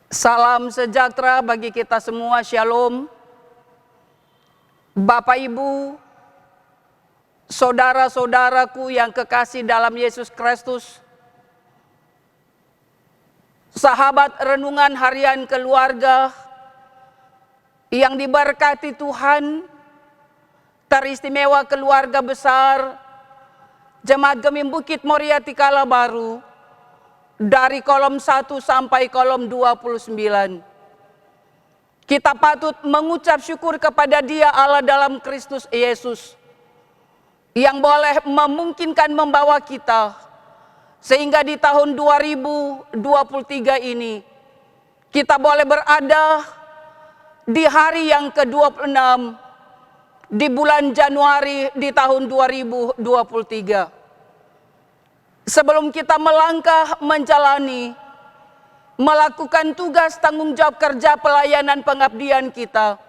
Salam sejahtera bagi kita semua, Shalom. Bapak Ibu, saudara-saudaraku yang kekasih dalam Yesus Kristus, sahabat renungan harian keluarga yang diberkati Tuhan, teristimewa keluarga besar Jemaat Gemim Bukit Moria Tikala Baru, dari kolom 1 sampai kolom 29. Kita patut mengucap syukur kepada Dia Allah dalam Kristus Yesus yang boleh memungkinkan membawa kita sehingga di tahun 2023 ini kita boleh berada di hari yang ke-26 di bulan Januari di tahun 2023. Sebelum kita melangkah menjalani, melakukan tugas tanggung jawab kerja pelayanan pengabdian kita,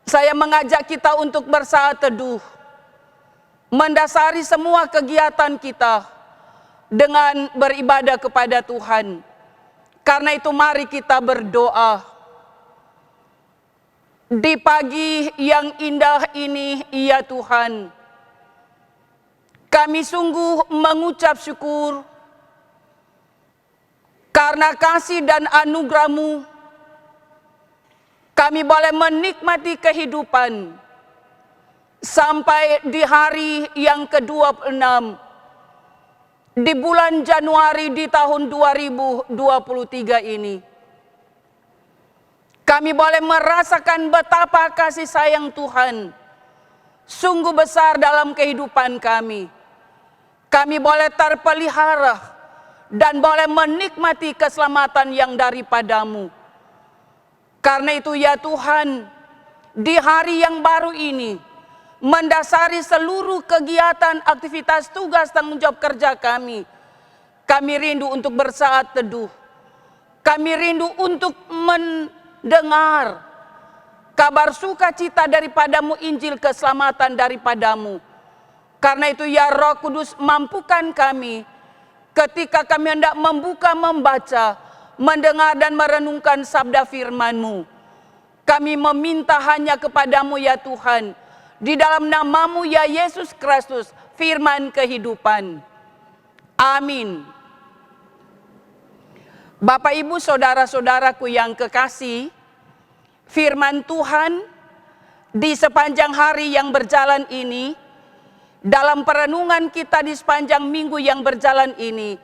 saya mengajak kita untuk bersaat teduh, mendasari semua kegiatan kita dengan beribadah kepada Tuhan. Karena itu mari kita berdoa. Di pagi yang indah ini, ya Tuhan, kami sungguh mengucap syukur karena kasih dan anugerah-Mu kami boleh menikmati kehidupan sampai di hari yang ke-26 di bulan Januari di tahun 2023 ini. Kami boleh merasakan betapa kasih sayang Tuhan sungguh besar dalam kehidupan kami. Kami boleh terpelihara dan boleh menikmati keselamatan yang daripada-Mu. Karena itu ya Tuhan, di hari yang baru ini, mendasari seluruh kegiatan, aktivitas, tugas, tanggung jawab kerja kami rindu untuk bersaat teduh. Kami rindu untuk mendengar kabar sukacita daripada-Mu, Injil keselamatan daripada-Mu. Karena itu ya Roh Kudus, mampukan kami ketika kami hendak membuka, membaca, mendengar dan merenungkan sabda firman-Mu. Kami meminta hanya kepada-Mu ya Tuhan, di dalam nama-Mu ya Yesus Kristus, firman kehidupan. Amin. Bapak Ibu saudara-saudaraku yang kekasih, firman Tuhan di sepanjang hari yang berjalan ini, dalam perenungan kita di sepanjang minggu yang berjalan ini,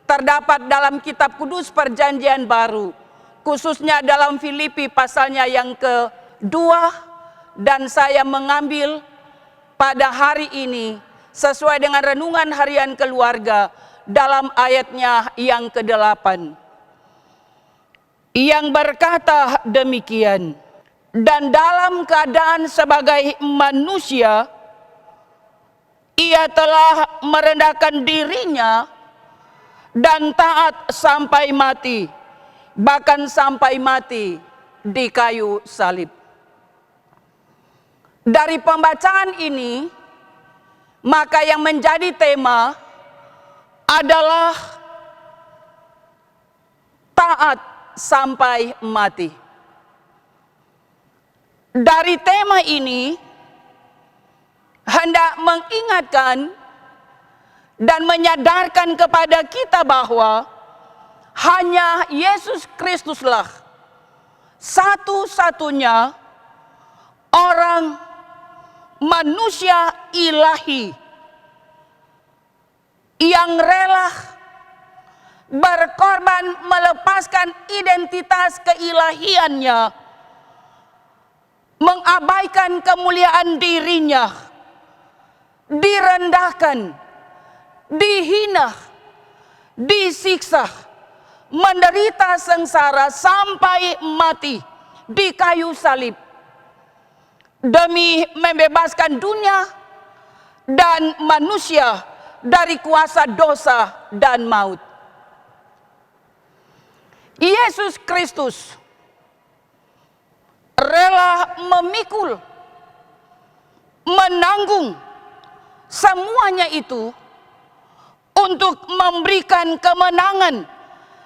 terdapat dalam kitab kudus perjanjian baru, khususnya dalam Filipi pasalnya yang kedua, dan saya mengambil pada hari ini sesuai dengan renungan harian keluarga dalam ayatnya yang ke-8. Yang berkata demikian, dan dalam keadaan sebagai manusia, Ia telah merendahkan dirinya dan taat sampai mati, bahkan sampai mati di kayu salib. Dari pembacaan ini, maka yang menjadi tema adalah taat sampai mati. Dari tema ini hendak mengingatkan dan menyadarkan kepada kita bahwa hanya Yesus Kristuslah satu-satunya orang manusia ilahi yang rela berkorban melepaskan identitas keilahiannya, mengabaikan kemuliaan dirinya, direndahkan, dihina, disiksa, menderita sengsara sampai mati di kayu salib demi membebaskan dunia dan manusia dari kuasa dosa dan maut. Yesus Kristus rela memikul, menanggung semuanya itu untuk memberikan kemenangan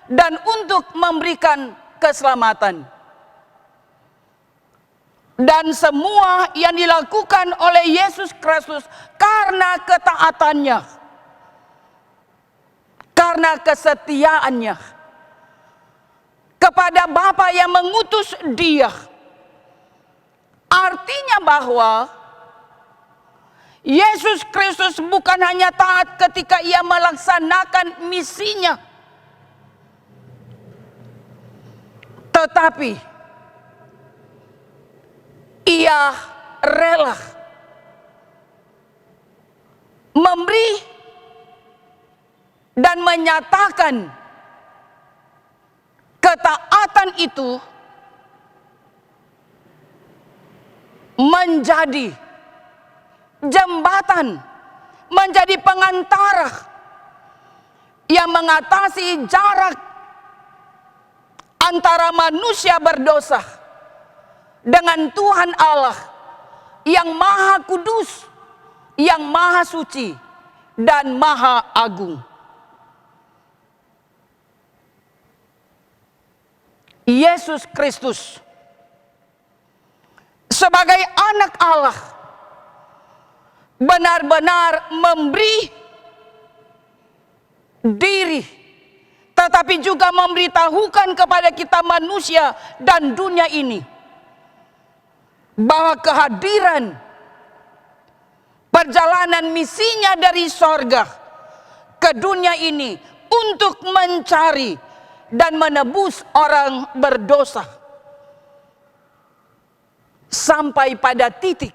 dan untuk memberikan keselamatan. Dan semua yang dilakukan oleh Yesus Kristus karena ketaatannya, karena kesetiaannya kepada Bapa yang mengutus Dia. Artinya bahwa Yesus Kristus bukan hanya taat ketika Ia melaksanakan misinya, tetapi Ia rela memberi dan menyatakan ketaatan itu menjadi jembatan, menjadi pengantara yang mengatasi jarak antara manusia berdosa dengan Tuhan Allah yang Maha Kudus, yang Maha Suci, dan Maha Agung. Yesus Kristus sebagai anak Allah benar-benar memberi diri, tetapi juga memberitahukan kepada kita manusia dan dunia ini bahwa kehadiran perjalanan misinya dari sorga ke dunia ini untuk mencari dan menebus orang berdosa sampai pada titik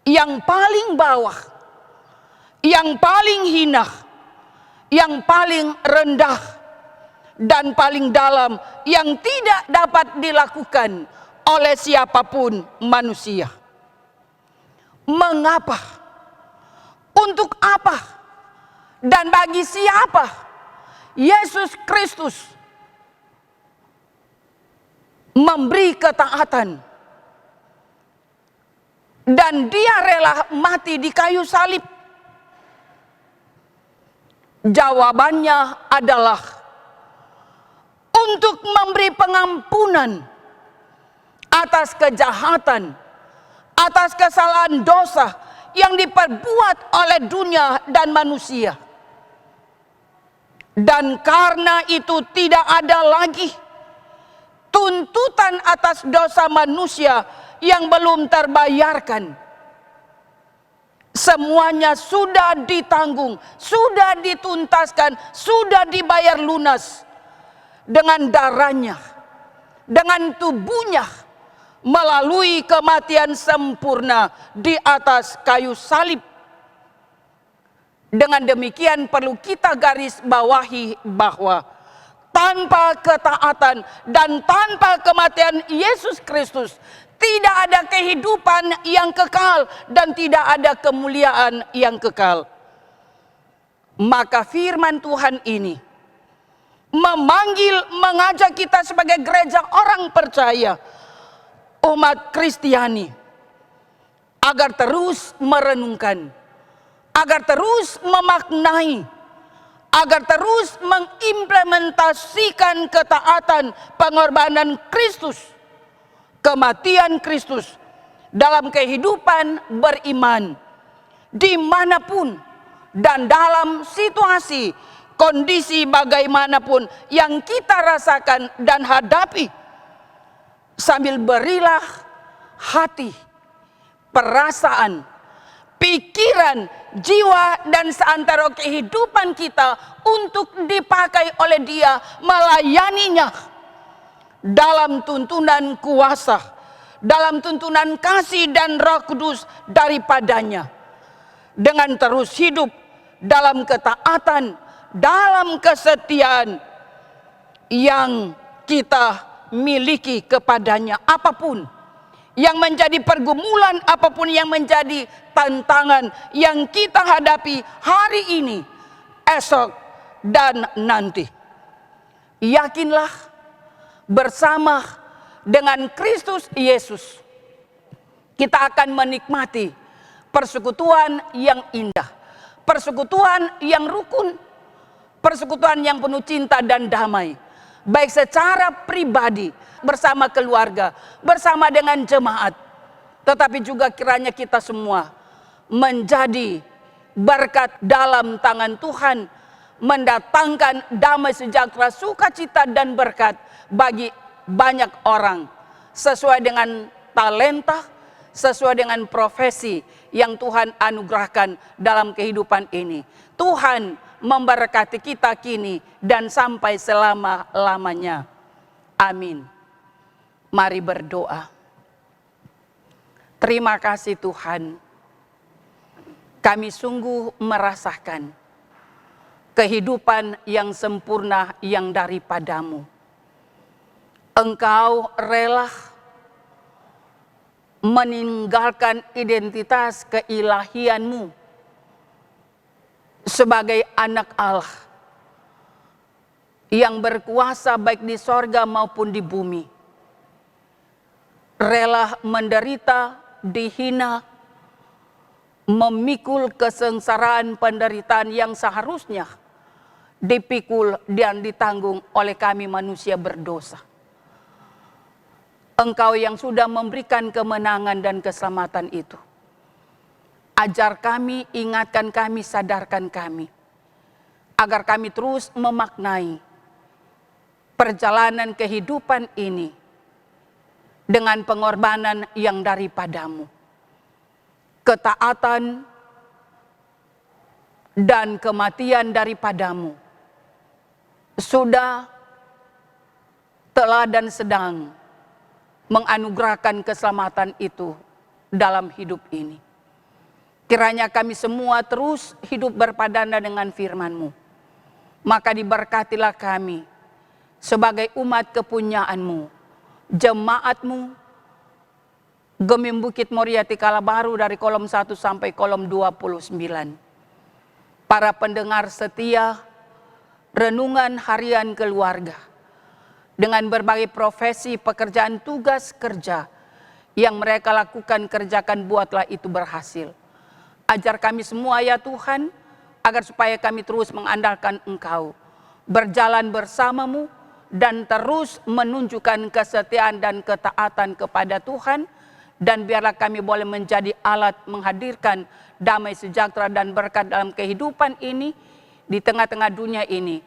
yang paling bawah, yang paling hina, yang paling rendah, dan paling dalam yang tidak dapat dilakukan oleh siapapun manusia. Mengapa? Untuk apa? Dan bagi siapa Yesus Kristus memberi ketaatan dan Dia rela mati di kayu salib? Jawabannya adalah untuk memberi pengampunan atas kejahatan, atas kesalahan dosa yang diperbuat oleh dunia dan manusia. Dan karena itu tidak ada lagi tuntutan atas dosa manusia yang belum terbayarkan. Semuanya sudah ditanggung, sudah dituntaskan, sudah dibayar lunas dengan darahnya, dengan tubuhnya, melalui kematian sempurna di atas kayu salib. Dengan demikian perlu kita garis bawahi bahwa tanpa ketaatan dan tanpa kematian Yesus Kristus tidak ada kehidupan yang kekal dan tidak ada kemuliaan yang kekal. Maka firman Tuhan ini memanggil, mengajak kita sebagai gereja orang percaya, umat Kristiani, agar terus merenungkan, agar terus memaknai, agar terus mengimplementasikan ketaatan pengorbanan Kristus, kematian Kristus dalam kehidupan beriman, dimanapun dan dalam situasi, kondisi bagaimanapun yang kita rasakan dan hadapi. Sambil berilah hati, perasaan, pikiran, jiwa, dan seantero kehidupan kita untuk dipakai oleh Dia, melayaninya dalam tuntunan kuasa, dalam tuntunan kasih dan Roh Kudus daripadanya, dengan terus hidup dalam ketaatan, dalam kesetiaan yang kita miliki kepadanya. Apapun yang menjadi pergumulan, apapun yang menjadi tantangan yang kita hadapi hari ini, esok, dan nanti, yakinlah bersama dengan Kristus Yesus kita akan menikmati persekutuan yang indah, persekutuan yang rukun, persekutuan yang penuh cinta dan damai, baik secara pribadi, bersama keluarga, bersama dengan jemaat, tetapi juga kiranya kita semua menjadi berkat dalam tangan Tuhan, mendatangkan damai sejahtera, sukacita dan berkat bagi banyak orang sesuai dengan talenta, sesuai dengan profesi yang Tuhan anugerahkan dalam kehidupan ini. Tuhan memberkati kita kini dan sampai selama-lamanya. Amin. Mari berdoa. Terima kasih Tuhan. Kami sungguh merasakan kehidupan yang sempurna yang daripadamu. Engkau rela meninggalkan identitas keilahianmu sebagai anak Allah yang berkuasa baik di sorga maupun di bumi. Rela menderita, dihina, memikul kesengsaraan penderitaan yang seharusnya dipikul dan ditanggung oleh kami manusia berdosa. Engkau yang sudah memberikan kemenangan dan keselamatan itu. Ajar kami, ingatkan kami, sadarkan kami, agar kami terus memaknai perjalanan kehidupan ini dengan pengorbanan yang daripadamu. Ketaatan dan kematian daripadamu sudah, telah dan sedang menganugerahkan keselamatan itu dalam hidup ini. Kiranya kami semua terus hidup berpadana dengan firman-Mu. Maka diberkatilah kami sebagai umat kepunyaan-Mu, jemaat-Mu, Gemim Bukit Moriati Kalabaru dari kolom 1 sampai kolom 29. Para pendengar setia, renungan harian keluarga, dengan berbagai profesi, pekerjaan, tugas kerja yang mereka lakukan, kerjakan, buatlah itu berhasil. Ajar kami semua ya Tuhan, agar supaya kami terus mengandalkan Engkau, berjalan bersama-Mu, dan terus menunjukkan kesetiaan dan ketaatan kepada Tuhan. Dan biarlah kami boleh menjadi alat menghadirkan damai sejahtera dan berkat dalam kehidupan ini, di tengah-tengah dunia ini.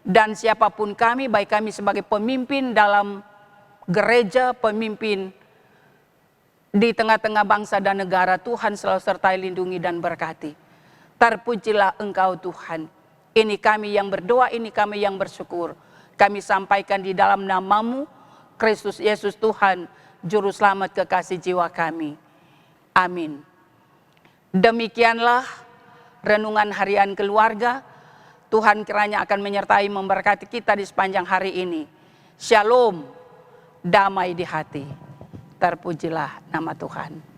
Dan siapapun kami, baik kami sebagai pemimpin dalam gereja, pemimpin di tengah-tengah bangsa dan negara, Tuhan selalu sertai, lindungi dan berkati. Terpujilah Engkau Tuhan. Ini kami yang berdoa, ini kami yang bersyukur. Kami sampaikan di dalam nama-Mu, Kristus Yesus Tuhan, Juru Selamat kekasih jiwa kami. Amin. Demikianlah renungan harian keluarga. Tuhan kiranya akan menyertai, memberkati kita di sepanjang hari ini. Shalom, damai di hati. Terpujilah nama Tuhan.